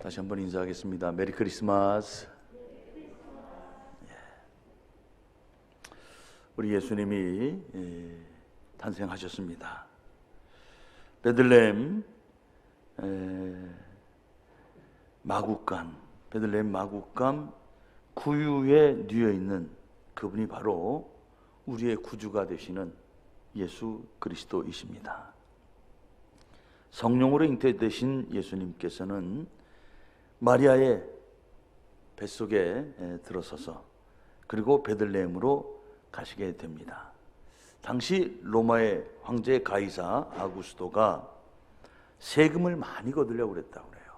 다시 한번 인사하겠습니다. 메리 크리스마스. 우리 예수님이 탄생하셨습니다. 베들레헴 마국간 구유에 누워 있는 그분이 바로 우리의 구주가 되시는 예수 그리스도이십니다. 성령으로 잉태되신 예수님께서는 마리아의 뱃속에 들어서서 그리고 베들레헴으로 가시게 됩니다. 당시 로마의 황제 가이사 아구스토가 세금을 많이 거두려고 그랬다고 그래요.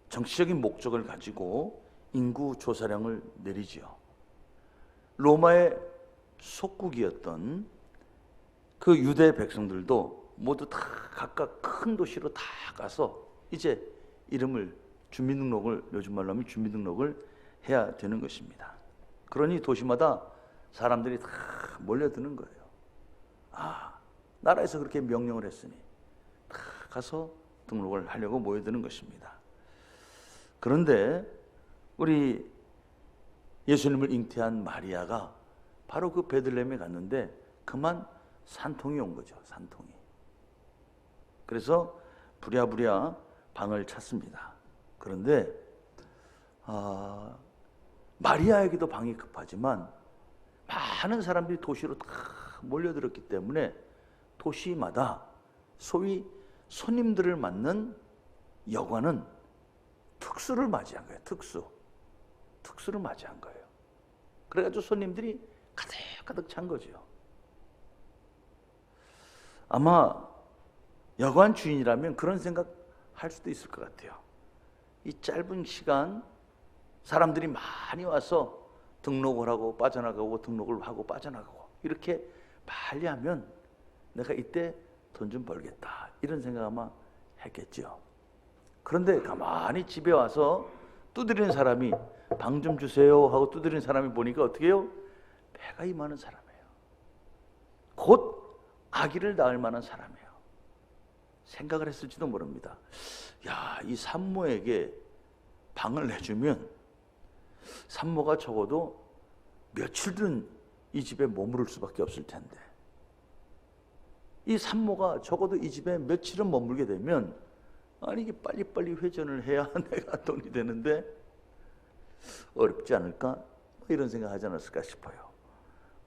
정치적인 목적을 가지고 인구 조사령을 내리지요. 로마의 속국이었던 그 유대 백성들도 모두 다 각각 큰 도시로 다 가서 이제 이름을 주민등록을, 요즘 말로 하면 주민등록을 해야 되는 것입니다. 그러니 도시마다 사람들이 다 몰려드는 거예요. 나라에서 그렇게 명령을 했으니 다 가서 등록을 하려고 모여드는 것입니다. 그런데 우리 예수님을 잉태한 마리아가 바로 그 베들레헴에 갔는데 그만 산통이 온 거죠. 산통이. 그래서 부랴부랴 방을 찾습니다. 그런데 마리아에게도 방이 급하지만 많은 사람들이 도시로 다 몰려들었기 때문에 도시마다 소위 손님들을 맞는 여관은 특수를 맞이한 거예요. 특수를 맞이한 거예요. 그래가지고 손님들이 가득 찬 거죠. 아마 여관 주인이라면 그런 생각 할 수도 있을 것 같아요. 이 짧은 시간 사람들이 많이 와서 등록을 하고 빠져나가고 등록을 하고 빠져나가고 이렇게 빨리 하면 내가 이때 돈 좀 벌겠다 이런 생각 아마 했겠죠. 그런데 가만히 집에 와서 두드리는 사람이 방 좀 주세요 하고 두드리는 사람이 보니까 어떻게 해요? 배가 이만한 사람이에요. 곧 아기를 낳을 만한 사람이에요. 생각을 했을지도 모릅니다. 이 산모에게 방을 내주면 산모가 적어도 며칠은 이 집에 머무를 수밖에 없을 텐데 이 산모가 적어도 이 집에 며칠은 머물게 되면 이게 빨리빨리 회전을 해야 내가 돈이 되는데 어렵지 않을까? 이런 생각 하지 않았을까 싶어요.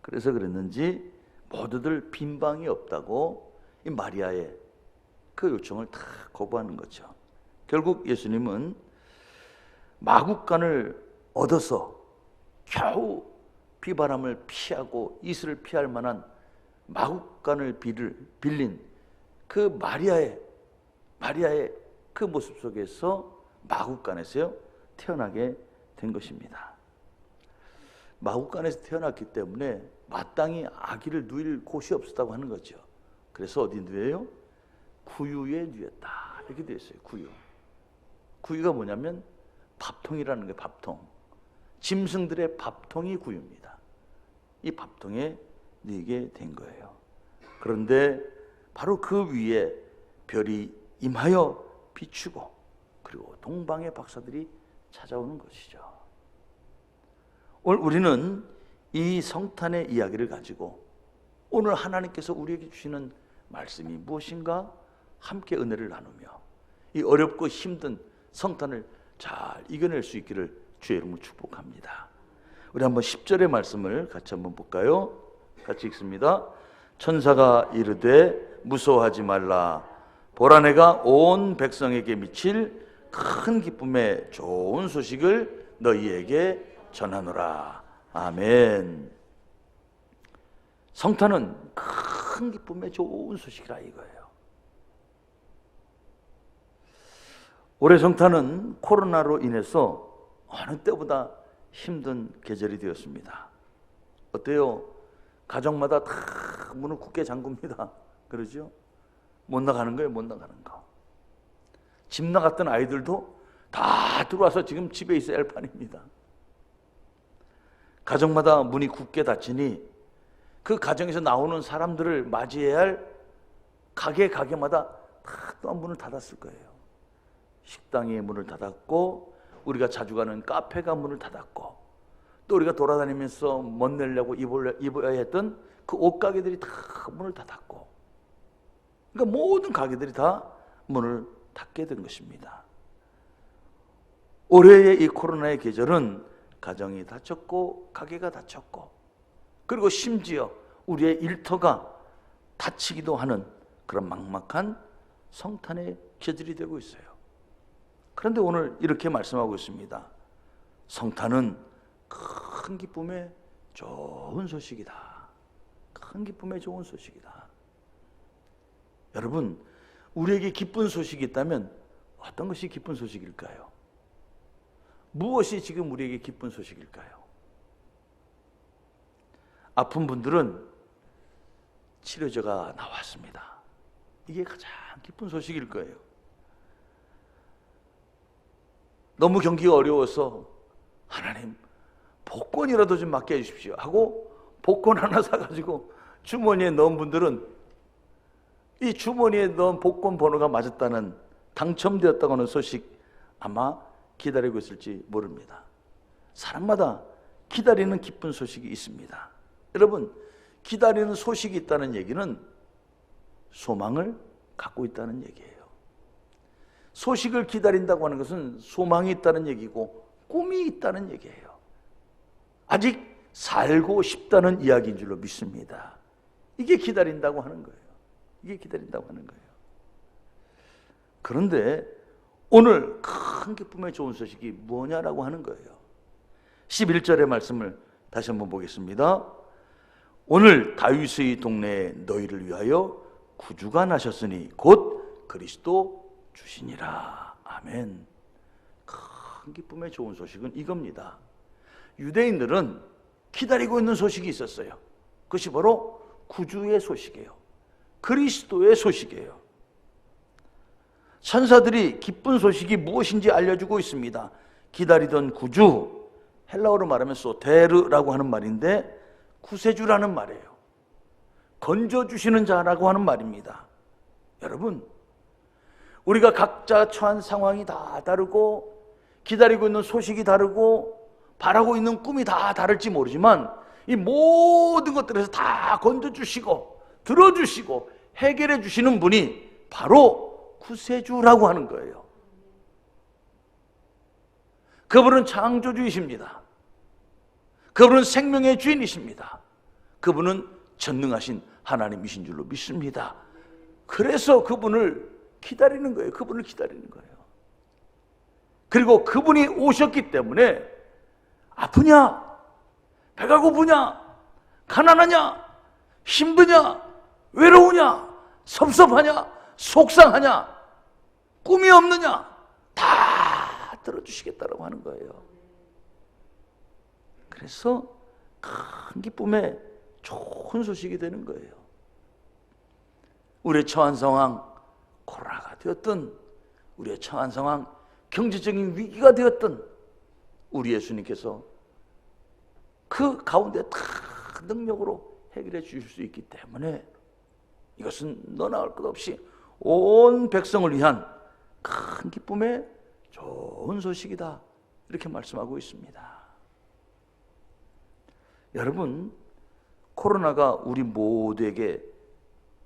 그래서 그랬는지 모두들 빈 방이 없다고 이 마리아의 그 요청을 다 거부하는 거죠. 결국 예수님은 마국간을 얻어서 겨우 비바람을 피하고 이슬을 피할 만한 마국간을 빌린 그 마리아의 그 모습 속에서 마국간에서요 태어나게 된 것입니다. 마국간에서 태어났기 때문에 마땅히 아기를 누일 곳이 없었다고 하는 거죠. 그래서 어디 누워요? 구유에 누웠다 이렇게 되어 있어요. 구유가 뭐냐면 밥통이라는 거예요. 밥통. 짐승들의 밥통이 구유입니다. 이 밥통에 누이게 된 거예요. 그런데 바로 그 위에 별이 임하여 비추고 그리고 동방의 박사들이 찾아오는 것이죠. 오늘 우리는 이 성탄의 이야기를 가지고 오늘 하나님께서 우리에게 주시는 말씀이 무엇인가 함께 은혜를 나누며 이 어렵고 힘든 성탄을 잘 이겨낼 수 있기를 주의 이름으로 축복합니다. 우리 한번 10절의 말씀을 같이 한번 볼까요? 같이 읽습니다. 천사가 이르되 무서워하지 말라. 보라 내가 온 백성에게 미칠 큰 기쁨의 좋은 소식을 너희에게 전하노라. 아멘. 성탄은 큰 기쁨의 좋은 소식이라 이거예요. 올해 성탄은 코로나로 인해서 어느 때보다 힘든 계절이 되었습니다. 어때요? 가정마다 다 문을 굳게 잠굽니다. 그러죠? 못 나가는 거예요. 못 나가는 거. 집 나갔던 아이들도 다 들어와서 지금 집에 있어야 할 판입니다. 가정마다 문이 굳게 닫히니 그 가정에서 나오는 사람들을 맞이해야 할 가게마다 다 또 한 문을 닫았을 거예요. 식당의 문을 닫았고, 우리가 자주 가는 카페가 문을 닫았고, 또 우리가 돌아다니면서 멋내려고 입어야 했던 그 옷가게들이 다 문을 닫았고, 그러니까 모든 가게들이 다 문을 닫게 된 것입니다. 올해의 이 코로나의 계절은 가정이 닫혔고 가게가 닫혔고, 그리고 심지어 우리의 일터가 닫히기도 하는 그런 막막한 성탄의 계절이 되고 있어요. 그런데 오늘 이렇게 말씀하고 있습니다. 성탄은 큰 기쁨의 좋은 소식이다. 큰 기쁨의 좋은 소식이다. 여러분, 우리에게 기쁜 소식이 있다면 어떤 것이 기쁜 소식일까요? 무엇이 지금 우리에게 기쁜 소식일까요? 아픈 분들은 치료제가 나왔습니다. 이게 가장 기쁜 소식일 거예요. 너무 경기가 어려워서 하나님 복권이라도 좀 맡겨 주십시오 하고 복권 하나 사가지고 주머니에 넣은 분들은 이 주머니에 넣은 복권 번호가 맞았다는, 당첨되었다고 하는 소식 아마 기다리고 있을지 모릅니다. 사람마다 기다리는 기쁜 소식이 있습니다. 여러분, 기다리는 소식이 있다는 얘기는 소망을 갖고 있다는 얘기예요. 소식을 기다린다고 하는 것은 소망이 있다는 얘기고 꿈이 있다는 얘기예요. 아직 살고 싶다는 이야기인 줄로 믿습니다. 이게 기다린다고 하는 거예요. 이게 기다린다고 하는 거예요. 그런데 오늘 큰 기쁨의 좋은 소식이 뭐냐라고 하는 거예요. 11절의 말씀을 다시 한번 보겠습니다. 오늘 다윗의 동네에 너희를 위하여 구주가 나셨으니 곧 그리스도 주시니라. 아멘. 큰 기쁨의 좋은 소식은 이겁니다. 유대인들은 기다리고 있는 소식이 있었어요. 그것이 바로 구주의 소식이에요. 그리스도의 소식이에요. 천사들이 기쁜 소식이 무엇인지 알려주고 있습니다. 기다리던 구주, 헬라어로 말하면 소테르라고 하는 말인데 구세주라는 말이에요. 건져주시는 자라고 하는 말입니다. 여러분, 우리가 각자 처한 상황이 다 다르고 기다리고 있는 소식이 다르고 바라고 있는 꿈이 다 다를지 모르지만 이 모든 것들에서 다 건져주시고 들어주시고 해결해 주시는 분이 바로 구세주라고 하는 거예요. 그분은 창조주이십니다. 그분은 생명의 주인이십니다. 그분은 전능하신 하나님이신 줄로 믿습니다. 그래서 그분을 기다리는 거예요. 그분을 기다리는 거예요. 그리고 그분이 오셨기 때문에 아프냐? 배가 고프냐? 가난하냐? 힘드냐? 외로우냐? 섭섭하냐? 속상하냐? 꿈이 없느냐? 다 들어주시겠다라고 하는 거예요. 그래서 큰 기쁨의 좋은 소식이 되는 거예요. 우리의 처한 상황, 코로나가 되었든 우리의 처한 상황, 경제적인 위기가 되었든 우리 예수님께서 그 가운데 다 능력으로 해결해 주실 수 있기 때문에 이것은 너나 할 것 없이 온 백성을 위한 큰 기쁨의 좋은 소식이다, 이렇게 말씀하고 있습니다. 여러분, 코로나가 우리 모두에게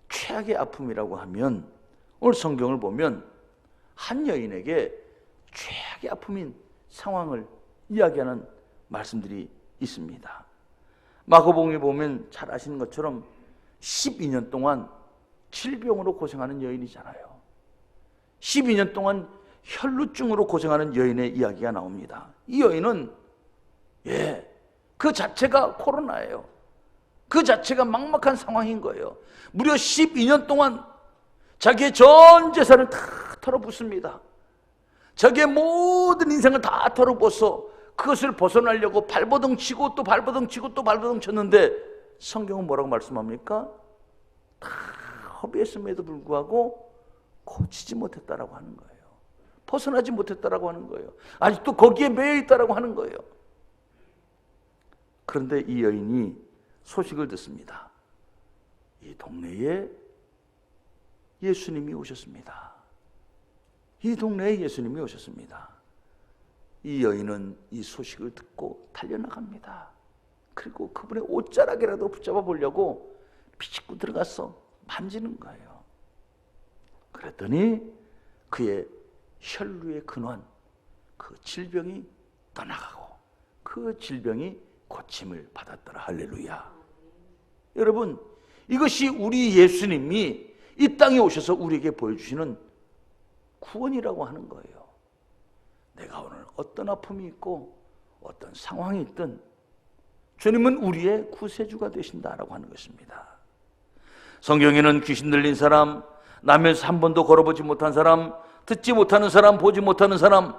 최악의 아픔이라고 하면 오늘 성경을 보면 한 여인에게 최악의 아픔인 상황을 이야기하는 말씀들이 있습니다. 마가복음에 보면 잘 아시는 것처럼 12년 동안 질병으로 고생하는 여인이잖아요. 12년 동안 혈루증으로 고생하는 여인의 이야기가 나옵니다. 이 여인은 그 자체가 코로나예요. 그 자체가 막막한 상황인 거예요. 무려 12년 동안 자기의 전 재산을 다 털어붓습니다. 자기의 모든 인생을 다 털어부어서 그것을 벗어나려고 발버둥 치고 또 발버둥 치고 또 발버둥 쳤는데 성경은 뭐라고 말씀합니까? 다 허비했음에도 불구하고 고치지 못했다라고 하는 거예요. 벗어나지 못했다라고 하는 거예요. 아직도 거기에 매여 있다라고 하는 거예요. 그런데 이 여인이 소식을 듣습니다. 이 동네에 예수님이 오셨습니다. 이 동네에 예수님이 오셨습니다. 이 여인은 이 소식을 듣고 달려나갑니다. 그리고 그분의 옷자락이라도 붙잡아 보려고 비집고 들어가서 만지는 거예요. 그랬더니 그의 혈루의 근원, 그 질병이 떠나가고 그 질병이 고침을 받았더라. 할렐루야. 여러분, 이것이 우리 예수님이 이 땅에 오셔서 우리에게 보여주시는 구원이라고 하는 거예요. 내가 오늘 어떤 아픔이 있고 어떤 상황이 있든 주님은 우리의 구세주가 되신다라고 하는 것입니다. 성경에는 귀신 들린 사람, 남에서 한 번도 걸어보지 못한 사람, 듣지 못하는 사람, 보지 못하는 사람,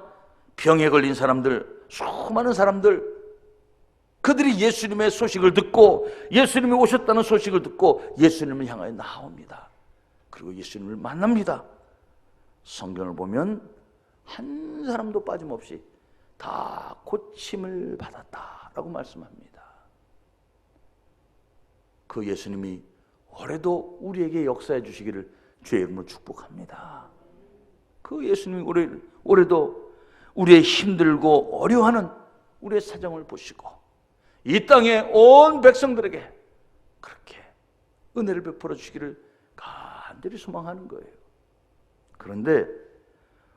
병에 걸린 사람들, 수많은 사람들, 그들이 예수님의 소식을 듣고 예수님이 오셨다는 소식을 듣고 예수님을 향하여 나옵니다. 그리고 예수님을 만납니다. 성경을 보면 한 사람도 빠짐없이 다 고침을 받았다라고 말씀합니다. 그 예수님이 올해도 우리에게 역사해 주시기를 주의 이름으로 축복합니다. 그 예수님이 올해도 우리의 힘들고 어려워하는 우리의 사정을 보시고 이 땅의 온 백성들에게 그렇게 은혜를 베풀어 주시기를 간절히 소망하는 거예요. 그런데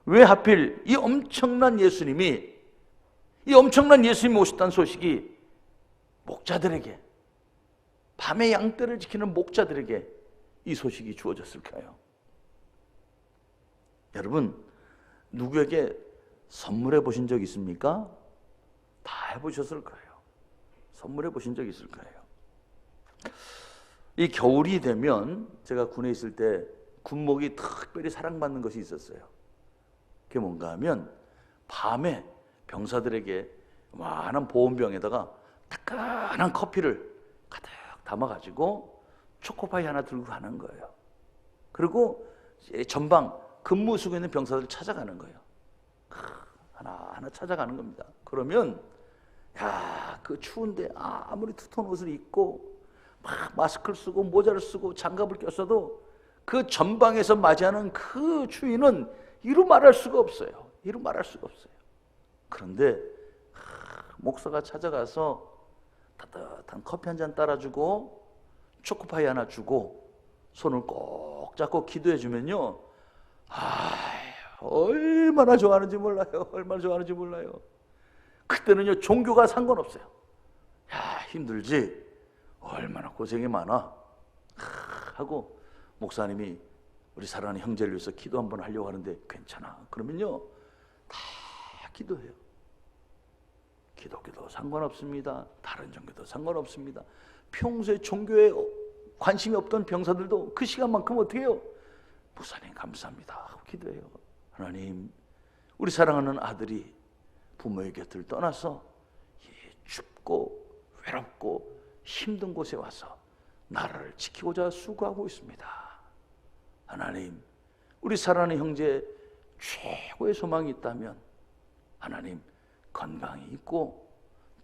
왜 하필 이 엄청난 예수님이 오셨다는 소식이 목자들에게, 밤에 양떼를 지키는 목자들에게 이 소식이 주어졌을까요? 여러분, 누구에게 선물해 보신 적 있습니까? 다 해보셨을 거예요. 선물해 보신 적 있을 거예요. 이 겨울이 되면 제가 군에 있을 때 군목이 특별히 사랑받는 것이 있었어요. 그게 뭔가 하면 밤에 병사들에게 많은 보온병에다가 따끈한 커피를 가득 담아가지고 초코파이 하나 들고 가는 거예요. 그리고 전방 근무수에 있는 병사들을 찾아가는 거예요. 하나하나 찾아가는 겁니다. 그러면 그 추운데 아무리 두터운 옷을 입고 막 마스크를 쓰고 모자를 쓰고 장갑을 꼈어도 그 전방에서 맞이하는 그 추위는 이루 말할 수가 없어요. 이루 말할 수가 없어요. 그런데 목사가 찾아가서 따뜻한 커피 한 잔 따라주고 초코파이 하나 주고 손을 꼭 잡고 기도해 주면요, 얼마나 좋아하는지 몰라요. 얼마나 좋아하는지 몰라요. 그때는요, 종교가 상관없어요. 힘들지? 얼마나 고생이 많아? 하고 목사님이 우리 사랑하는 형제를 위해서 기도 한번 하려고 하는데 괜찮아. 그러면요, 다 기도해요. 기독교도 상관없습니다. 다른 종교도 상관없습니다. 평소에 종교에 관심이 없던 병사들도 그 시간만큼 어떻게 해요? 목사님 감사합니다 하고 기도해요. 하나님, 우리 사랑하는 아들이 부모의 곁을 떠나서 이 춥고 외롭고 힘든 곳에 와서 나라를 지키고자 수고하고 있습니다. 하나님, 우리 사랑하는 형제의 최고의 소망이 있다면 하나님, 건강이 있고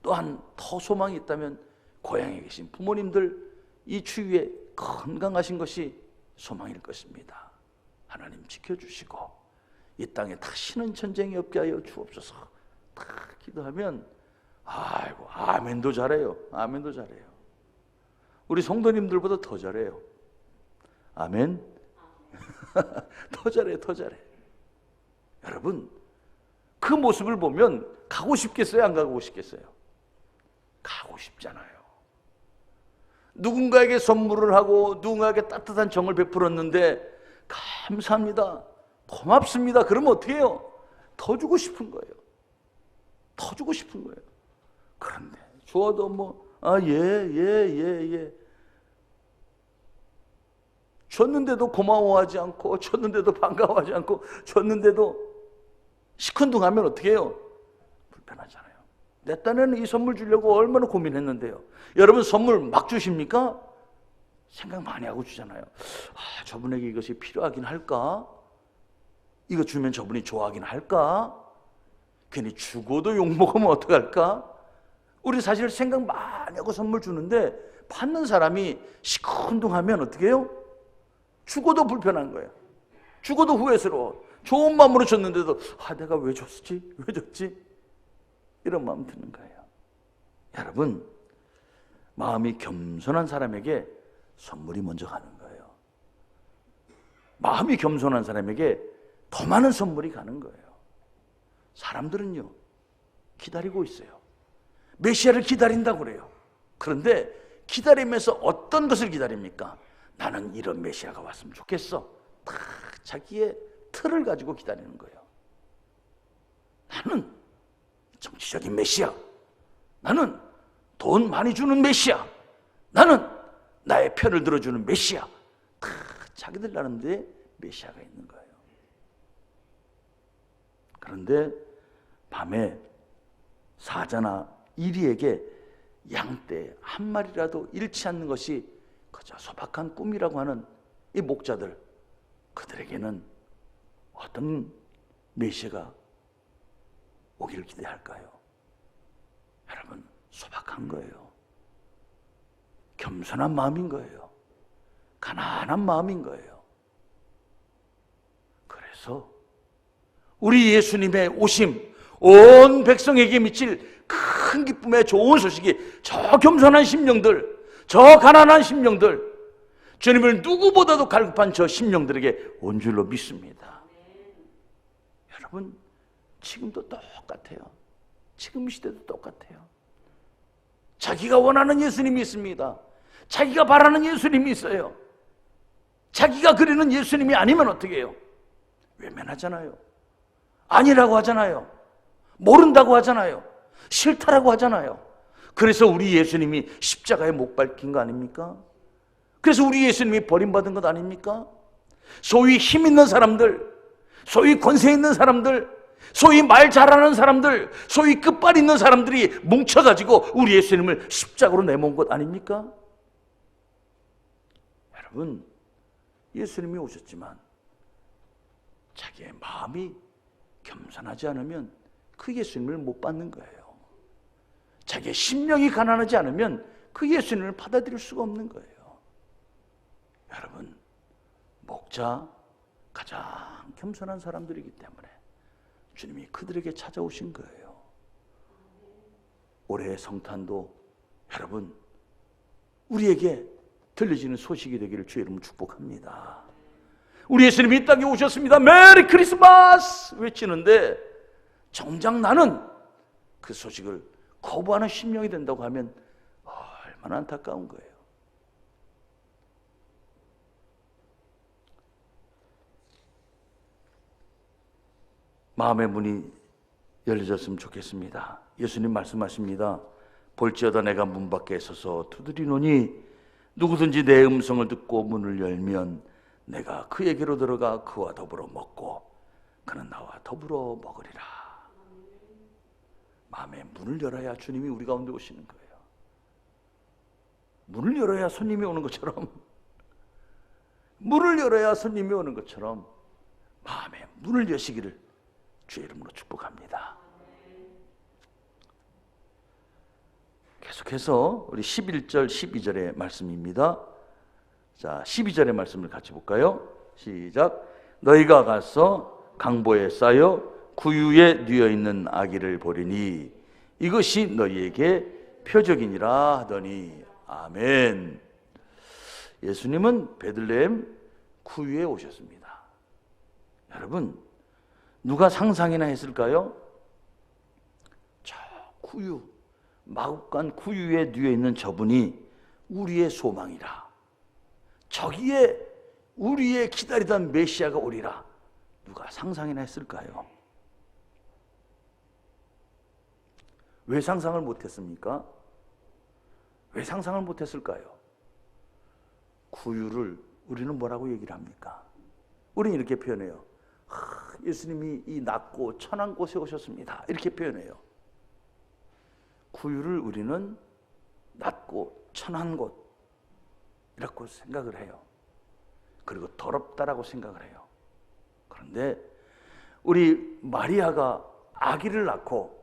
또한 더 소망이 있다면 고향에 계신 부모님들 이 추위에 건강하신 것이 소망일 것입니다. 하나님 지켜주시고 이 땅에 다시는 전쟁이 없게 하여 주옵소서. 다 기도하면 아멘도 잘해요. 아멘도 잘해요. 우리 성도님들보다 더 잘해요. 아멘. 더 잘해, 더 잘해. 여러분, 그 모습을 보면 가고 싶겠어요? 안 가고 싶겠어요? 가고 싶잖아요. 누군가에게 선물을 하고 누군가에게 따뜻한 정을 베풀었는데 감사합니다, 고맙습니다, 그러면 어떻게 해요? 더 주고 싶은 거예요. 더 주고 싶은 거예요. 그런데 주어도 예. 줬는데도 고마워하지 않고, 줬는데도 반가워하지 않고, 줬는데도 시큰둥하면 어떻게 해요? 불편하잖아요. 내 딴에는 이 선물 주려고 얼마나 고민했는데요. 여러분, 선물 막 주십니까? 생각 많이 하고 주잖아요. 저분에게 이것이 필요하긴 할까? 이거 주면 저분이 좋아하긴 할까? 괜히 주고도 욕먹으면 어떡할까? 우리 사실 생각 많이 하고 선물 주는데 받는 사람이 시큰둥하면 어떻게 해요? 주고도 불편한 거예요. 주고도 후회스러워. 좋은 마음으로 줬는데도 내가 왜 줬지? 왜 줬지? 이런 마음 드는 거예요. 여러분, 마음이 겸손한 사람에게 선물이 먼저 가는 거예요. 마음이 겸손한 사람에게 더 많은 선물이 가는 거예요. 사람들은요, 기다리고 있어요. 메시아를 기다린다고 그래요. 그런데 기다리면서 어떤 것을 기다립니까? 나는 이런 메시아가 왔으면 좋겠어. 다 자기의 틀을 가지고 기다리는 거예요. 나는 정치적인 메시아, 나는 돈 많이 주는 메시아, 나는 나의 편을 들어주는 메시아. 다 자기들 나름대로의 메시아가 있는 거예요. 그런데 밤에 사자나 이리에게 양떼 한 마리라도 잃지 않는 것이 그저 소박한 꿈이라고 하는 이 목자들, 그들에게는 어떤 메시아가 오기를 기대할까요? 여러분, 소박한 거예요. 겸손한 마음인 거예요. 가난한 마음인 거예요. 그래서 우리 예수님의 오심, 온 백성에게 미칠 큰 기쁨의 좋은 소식이 저 겸손한 심령들, 저 가난한 심령들, 주님을 누구보다도 갈급한 저 심령들에게 온 줄로 믿습니다. 여러분, 지금도 똑같아요. 지금 시대도 똑같아요. 자기가 원하는 예수님이 있습니다. 자기가 바라는 예수님이 있어요. 자기가 그리는 예수님이 아니면 어떻게 해요? 외면하잖아요. 아니라고 하잖아요. 모른다고 하잖아요. 싫다라고 하잖아요. 그래서 우리 예수님이 십자가에 못 박힌 거 아닙니까? 그래서 우리 예수님이 버림받은 것 아닙니까? 소위 힘 있는 사람들, 소위 권세 있는 사람들, 소위 말 잘하는 사람들, 소위 끝발 있는 사람들이 뭉쳐가지고 우리 예수님을 십자가로 내몬 것 아닙니까? 여러분, 예수님이 오셨지만 자기의 마음이 겸손하지 않으면 그 예수님을 못 받는 거예요. 자기의 심령이 가난하지 않으면 그 예수님을 받아들일 수가 없는 거예요. 여러분, 목자, 가장 겸손한 사람들이기 때문에 주님이 그들에게 찾아오신 거예요. 올해의 성탄도 여러분, 우리에게 들려지는 소식이 되기를 주의 이름으로 축복합니다. 우리 예수님이 이 땅에 오셨습니다. 메리 크리스마스 외치는데 정작 나는 그 소식을 거부하는 심령이 된다고 하면 얼마나 안타까운 거예요. 마음의 문이 열려졌으면 좋겠습니다. 예수님 말씀하십니다. 볼지어다 내가 문 밖에 서서 두드리노니 누구든지 내 음성을 듣고 문을 열면 내가 그에게로 들어가 그와 더불어 먹고 그는 나와 더불어 먹으리라. 마음의 문을 열어야 주님이 우리 가운데 오시는 거예요. 문을 열어야 손님이 오는 것처럼, 문을 열어야 손님이 오는 것처럼 마음의 문을 여시기를 주의 이름으로 축복합니다. 계속해서 우리 11절 12절의 말씀입니다. 자, 12절의 말씀을 같이 볼까요? 시작. 너희가 가서 강보에 쌓여 구유에 뉘어 있는 아기를 보리니 이것이 너희에게 표적이니라 하더니 아멘. 예수님은 베들레헴 구유에 오셨습니다. 여러분, 누가 상상이나 했을까요? 저 구유, 마국간 구유에 뉘어 있는 저분이 우리의 소망이라, 저기에 우리의 기다리던 메시아가 오리라, 누가 상상이나 했을까요? 왜 상상을 못했습니까? 왜 상상을 못했을까요? 구유를 우리는 뭐라고 얘기를 합니까? 우리는 이렇게 표현해요. 예수님이 이 낮고 천한 곳에 오셨습니다. 이렇게 표현해요. 구유를 우리는 낮고 천한 곳이라고 생각을 해요. 그리고 더럽다라고 생각을 해요. 그런데 우리 마리아가 아기를 낳고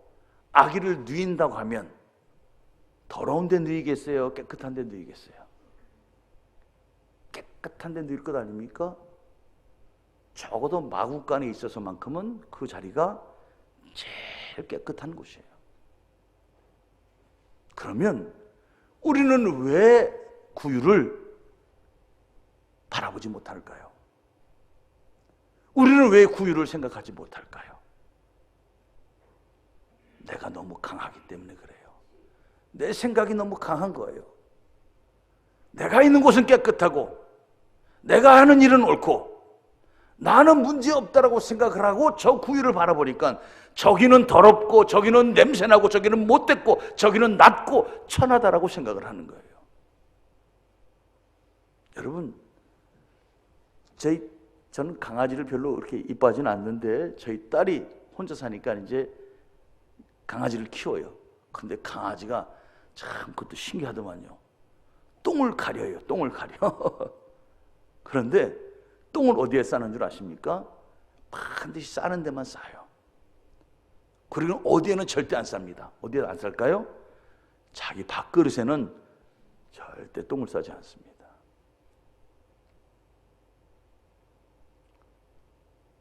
아기를 누인다고 하면 더러운 데 누이겠어요? 깨끗한 데 누이겠어요? 깨끗한 데 누일 것 아닙니까? 적어도 마구간에 있어서만큼은 그 자리가 제일 깨끗한 곳이에요. 그러면 우리는 왜 구유를 바라보지 못할까요? 우리는 왜 구유를 생각하지 못할까요? 내가 너무 강하기 때문에 그래요. 내 생각이 너무 강한 거예요. 내가 있는 곳은 깨끗하고 내가 하는 일은 옳고 나는 문제없다라고 생각을 하고 저 구유를 바라보니까 저기는 더럽고 저기는 냄새나고 저기는 못됐고 저기는 낮고 천하다라고 생각을 하는 거예요. 여러분, 저는 강아지를 별로 그렇게 이뻐하지는 않는데 저희 딸이 혼자 사니까 이제 강아지를 키워요. 근데 강아지가 참 그것도 신기하더만요. 똥을 가려요. 똥을 가려. 그런데 똥을 어디에 싸는 줄 아십니까? 반드시 싸는 데만 싸요. 그리고 어디에는 절대 안 쌉니다. 어디에 안 쌀까요? 자기 밥그릇에는 절대 똥을 싸지 않습니다.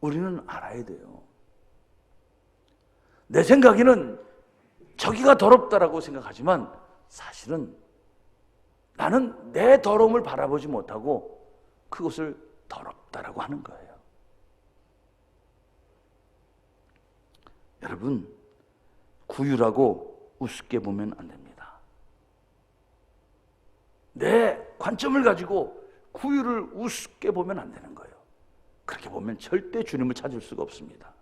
우리는 알아야 돼요. 내 생각에는 저기가 더럽다라고 생각하지만 사실은 나는 내 더러움을 바라보지 못하고 그것을 더럽다라고 하는 거예요. 여러분, 구유라고 우습게 보면 안 됩니다. 내 관점을 가지고 구유를 우습게 보면 안 되는 거예요. 그렇게 보면 절대 주님을 찾을 수가 없습니다.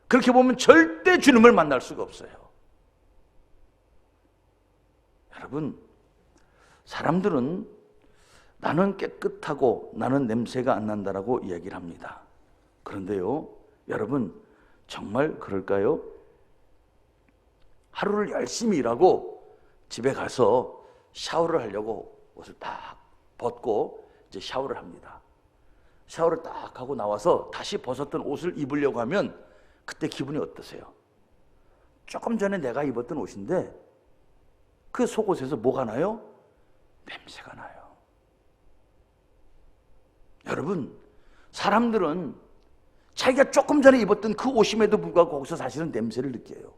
그렇게 보면 절대 주님을 만날 수가 없어요. 여러분, 사람들은 나는 깨끗하고 나는 냄새가 안 난다라고 이야기를 합니다. 그런데요, 여러분, 정말 그럴까요? 하루를 열심히 일하고 집에 가서 샤워를 하려고 옷을 딱 벗고 이제 샤워를 합니다. 샤워를 딱 하고 나와서 다시 벗었던 옷을 입으려고 하면 그때 기분이 어떠세요? 조금 전에 내가 입었던 옷인데 그 속옷에서 뭐가 나요? 냄새가 나요. 여러분, 사람들은 자기가 조금 전에 입었던 그 옷임에도 불구하고 거기서 사실은 냄새를 느껴요.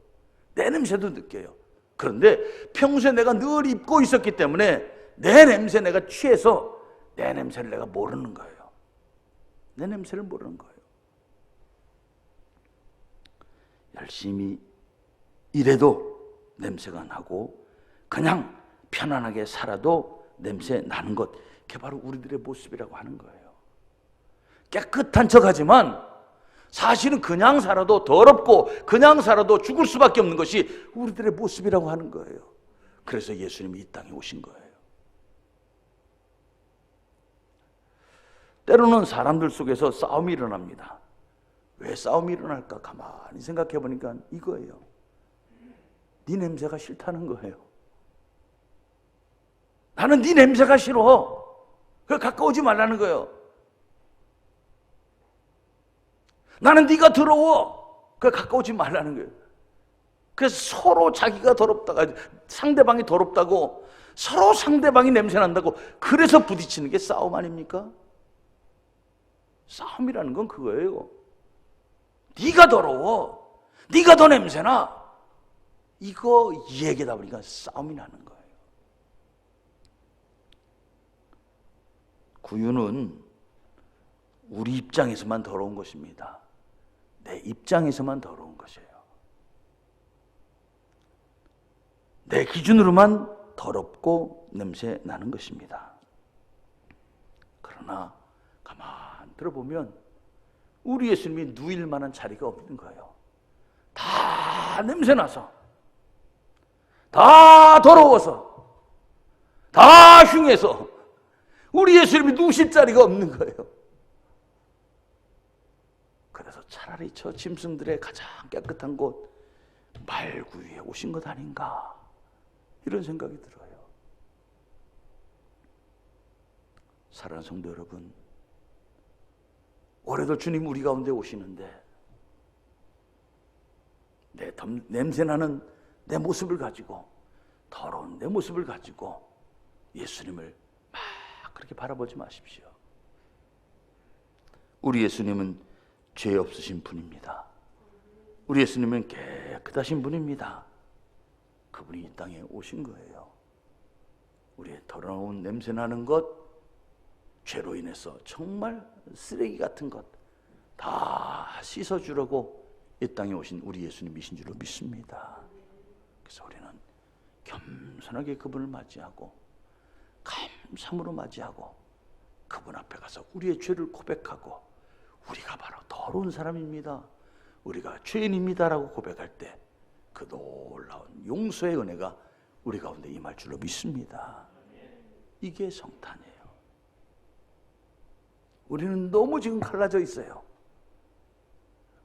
내 냄새도 느껴요. 그런데 평소에 내가 늘 입고 있었기 때문에 내 냄새 내가 취해서 내 냄새를 내가 모르는 거예요. 내 냄새를 모르는 거예요. 열심히 일해도 냄새가 나고 그냥 편안하게 살아도 냄새 나는 것, 그게 바로 우리들의 모습이라고 하는 거예요. 깨끗한 척하지만 사실은 그냥 살아도 더럽고 그냥 살아도 죽을 수밖에 없는 것이 우리들의 모습이라고 하는 거예요. 그래서 예수님이 이 땅에 오신 거예요. 때로는 사람들 속에서 싸움이 일어납니다. 왜 싸움이 일어날까? 가만히 생각해 보니까 이거예요. 네 냄새가 싫다는 거예요. 나는 네 냄새가 싫어. 그래 가까우지 말라는 거예요. 나는 네가 더러워. 그래 가까우지 말라는 거예요. 그래서 서로 자기가 더럽다가 상대방이 더럽다고 서로 상대방이 냄새 난다고 그래서 부딪히는 게 싸움 아닙니까? 싸움이라는 건 그거예요. 네가 더러워. 네가 더 냄새나. 이거 얘기하다 보니까 싸움이 나는 거예요. 구유는 우리 입장에서만 더러운 것입니다. 내 입장에서만 더러운 것이에요. 내 기준으로만 더럽고 냄새 나는 것입니다. 그러나 가만 들어보면 우리 예수님이 누일 만한 자리가 없는 거예요. 다 냄새 나서, 다 더러워서, 다 흉해서 우리 예수님이 누실 자리가 없는 거예요. 그래서 차라리 저 짐승들의 가장 깨끗한 곳 말구 위에 오신 것 아닌가, 이런 생각이 들어요. 사랑하는 성도 여러분, 올해도 주님 우리 가운데 오시는데 내 냄새나는 내 모습을 가지고, 더러운 내 모습을 가지고 예수님을 막 그렇게 바라보지 마십시오. 우리 예수님은 죄 없으신 분입니다. 우리 예수님은 깨끗하신 분입니다. 그분이 이 땅에 오신 거예요. 우리의 더러운 냄새 나는 것, 죄로 인해서 정말 쓰레기 같은 것 다 씻어주려고 이 땅에 오신 우리 예수님이신 줄로 믿습니다. 그래서 우리는 겸손하게 그분을 맞이하고 감사함으로 맞이하고 그분 앞에 가서 우리의 죄를 고백하고 우리가 바로 더러운 사람입니다, 우리가 죄인입니다라고 고백할 때 그 놀라운 용서의 은혜가 우리 가운데 임할 줄로 믿습니다. 이게 성탄이에요. 우리는 너무 지금 갈라져 있어요.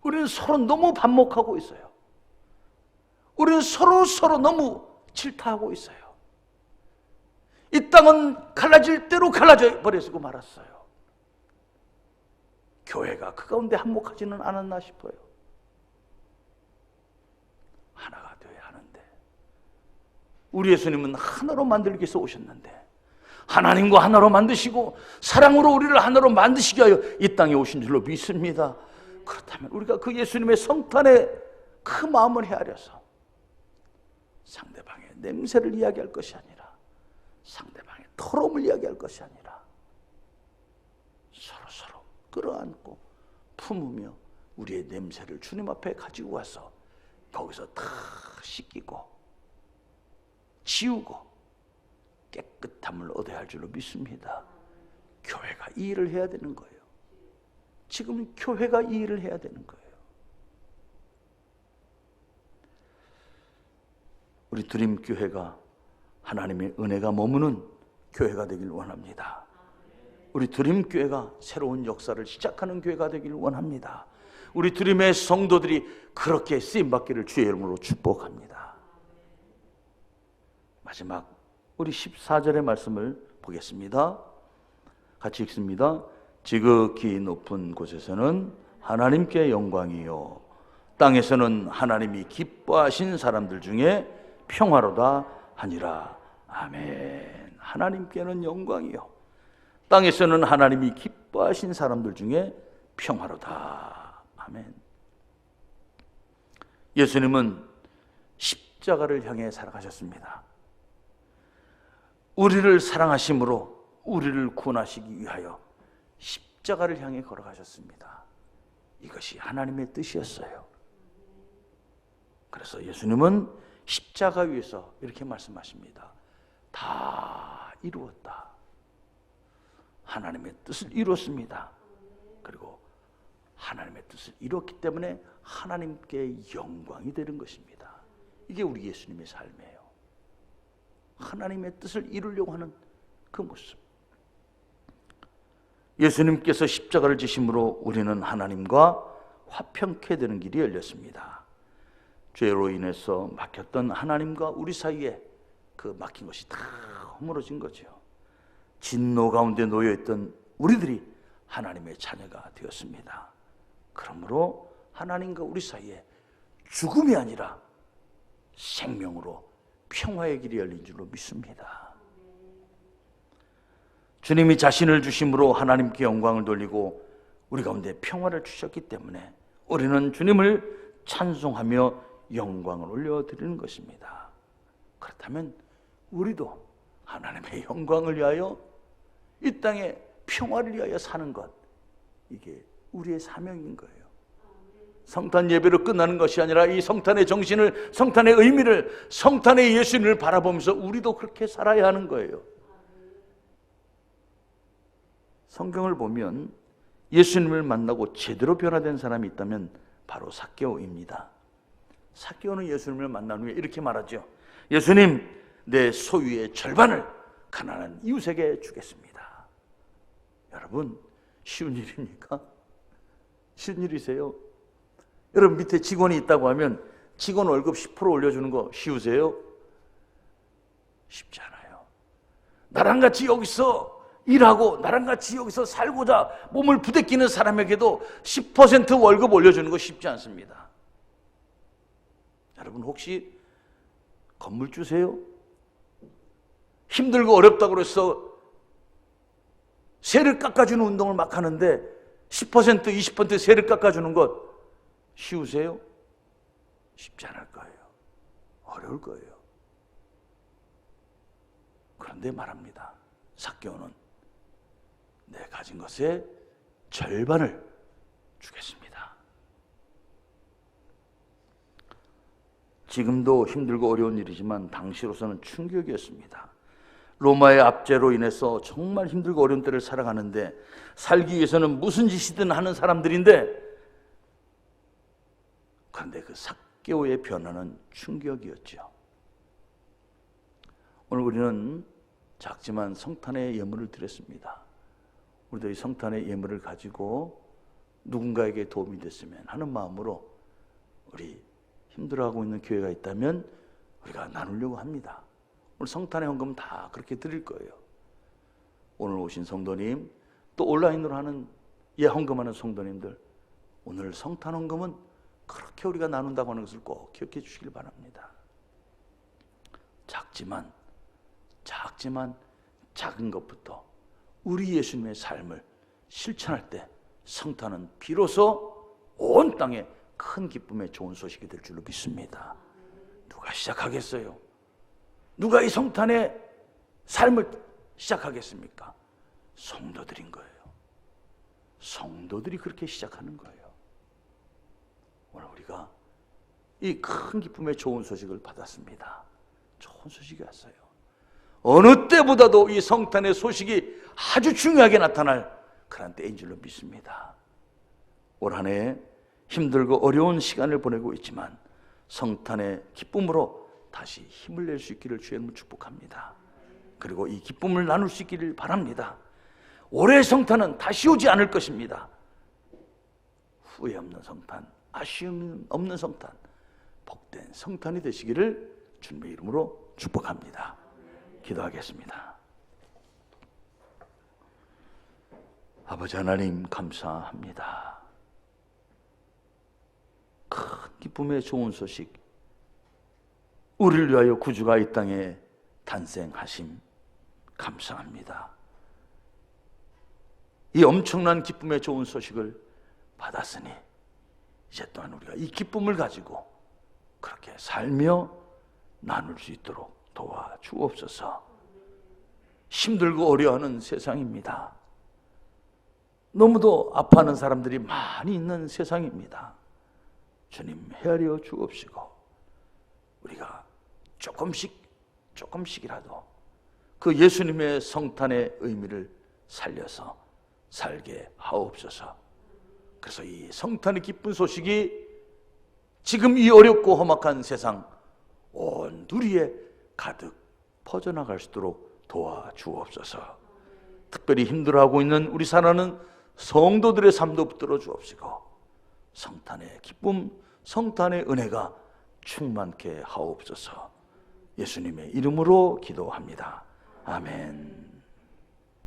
우리는 서로 너무 반목하고 있어요. 우리는 서로 너무 질타하고 있어요. 이 땅은 갈라질 대로 갈라져 버리고 말았어요. 교회가 그 가운데 한목하지는 않았나 싶어요. 하나가 되어야 하는데 우리 예수님은 하나로 만들기 위해서 오셨는데 하나님과 하나로 만드시고 사랑으로 우리를 하나로 만드시기 위하여 이 땅에 오신 줄로 믿습니다. 그렇다면 우리가 그 예수님의 성탄의 그 마음을 헤아려서 상대방의 냄새를 이야기할 것이 아니라 상대방의 더러움을 이야기할 것이 아니라 서로 끌어안고 품으며 우리의 냄새를 주님 앞에 가지고 와서 거기서 다 씻기고 지우고 깨끗함을 얻어야 할 줄로 믿습니다. 교회가 이 일을 해야 되는 거예요. 지금 교회가 이 일을 해야 되는 거예요. 우리 드림교회가 하나님의 은혜가 머무는 교회가 되길 원합니다. 우리 드림교회가 새로운 역사를 시작하는 교회가 되길 원합니다. 우리 드림의 성도들이 그렇게 쓰임받기를 주의 이름으로 축복합니다. 마지막 우리 14절의 말씀을 보겠습니다. 같이 읽습니다. 지극히 높은 곳에서는 하나님께 영광이요 땅에서는 하나님이 기뻐하신 사람들 중에 평화로다 하니라. 아멘. 하나님께는 영광이요 땅에서는 하나님이 기뻐하신 사람들 중에 평화로다. 아멘. 예수님은 십자가를 향해 살아가셨습니다. 우리를 사랑하심으로 우리를 구원하시기 위하여 십자가를 향해 걸어가셨습니다. 이것이 하나님의 뜻이었어요. 그래서 예수님은 십자가 위에서 이렇게 말씀하십니다. 다 이루었다. 하나님의 뜻을 이루었습니다. 그리고 하나님의 뜻을 이루었기 때문에 하나님께 영광이 되는 것입니다. 이게 우리 예수님의 삶이에요. 하나님의 뜻을 이루려고 하는 그 모습. 예수님께서 십자가를 지심으로 우리는 하나님과 화평케 되는 길이 열렸습니다. 죄로 인해서 막혔던 하나님과 우리 사이에 그 막힌 것이 다 허물어진 거죠. 진노 가운데 놓여있던 우리들이 하나님의 자녀가 되었습니다. 그러므로 하나님과 우리 사이에 죽음이 아니라 생명으로 평화의 길이 열린 줄로 믿습니다. 주님이 자신을 주심으로 하나님께 영광을 돌리고 우리 가운데 평화를 주셨기 때문에 우리는 주님을 찬송하며 영광을 올려드리는 것입니다. 그렇다면 우리도 하나님의 영광을 위하여 이 땅에 평화를 위하여 사는 것, 이게 우리의 사명인 거예요. 성탄 예배로 끝나는 것이 아니라 이 성탄의 정신을, 성탄의 의미를, 성탄의 예수님을 바라보면서 우리도 그렇게 살아야 하는 거예요. 성경을 보면 예수님을 만나고 제대로 변화된 사람이 있다면 바로 삭개오입니다. 삭개오는 예수님을 만난 후에 이렇게 말하죠. 예수님, 내 소유의 절반을 가난한 이웃에게 주겠습니다. 여러분, 쉬운 일입니까? 쉬운 일이세요? 여러분 밑에 직원이 있다고 하면 직원 월급 10% 올려주는 거 쉬우세요? 쉽지 않아요. 나랑 같이 여기서 일하고 나랑 같이 여기서 살고자 몸을 부대끼는 사람에게도 10% 월급 올려주는 거 쉽지 않습니다. 여러분 혹시 건물주세요? 힘들고 어렵다고 그래서 세를 깎아주는 운동을 막 하는데 10%, 20% 세를 깎아주는 것 쉬우세요? 쉽지 않을 거예요. 어려울 거예요. 그런데 말합니다. 삭개오는 내 가진 것의 절반을 주겠습니다. 지금도 힘들고 어려운 일이지만 당시로서는 충격이었습니다. 로마의 압제로 인해서 정말 힘들고 어려운 때를 살아가는데 살기 위해서는 무슨 짓이든 하는 사람들인데, 그런데 그 삭개오의 변화는 충격이었죠. 오늘 우리는 작지만 성탄의 예물을 드렸습니다. 우리도 이 성탄의 예물을 가지고 누군가에게 도움이 됐으면 하는 마음으로 우리 힘들어하고 있는 교회가 있다면 우리가 나누려고 합니다. 오늘 성탄의 헌금은 다 그렇게 드릴 거예요. 오늘 오신 성도님, 또 온라인으로 하는 헌금하는 성도님들, 오늘 성탄 헌금은 그렇게 우리가 나눈다고 하는 것을 꼭 기억해 주시길 바랍니다. 작지만 작은 것부터 우리 예수님의 삶을 실천할 때 성탄은 비로소 온 땅에 큰 기쁨의 좋은 소식이 될 줄로 믿습니다. 누가 시작하겠어요? 누가 이 성탄의 삶을 시작하겠습니까? 성도들인 거예요. 성도들이 그렇게 시작하는 거예요. 오늘 우리가 이 큰 기쁨의 좋은 소식을 받았습니다. 좋은 소식이 왔어요. 어느 때보다도 이 성탄의 소식이 아주 중요하게 나타날 그런 때인 줄로 믿습니다. 올 한 해 힘들고 어려운 시간을 보내고 있지만 성탄의 기쁨으로 다시 힘을 낼 수 있기를 주의 이름으로 축복합니다. 그리고 이 기쁨을 나눌 수 있기를 바랍니다. 올해의 성탄은 다시 오지 않을 것입니다. 후회 없는 성탄, 아쉬움 없는 성탄, 복된 성탄이 되시기를 주님의 이름으로 축복합니다. 기도하겠습니다. 아버지 하나님, 감사합니다. 큰 기쁨의 좋은 소식, 우리를 위하여 구주가 이 땅에 탄생하심 감사합니다. 이 엄청난 기쁨의 좋은 소식을 받았으니 이제 또한 우리가 이 기쁨을 가지고 그렇게 살며 나눌 수 있도록 도와주옵소서. 힘들고 어려워하는 세상입니다. 너무도 아파하는 사람들이 많이 있는 세상입니다. 주님, 헤아려 주옵시고 우리가 조금씩이라도 그 예수님의 성탄의 의미를 살려서 살게 하옵소서. 그래서 이 성탄의 기쁜 소식이 지금 이 어렵고 험악한 세상 온 누리에 가득 퍼져나갈 수 있도록 도와주옵소서. 특별히 힘들어하고 있는 우리 사랑하는 성도들의 삶도 붙들어 주옵시고 성탄의 기쁨, 성탄의 은혜가 충만케 하옵소서. 예수님의 이름으로 기도합니다. 아멘.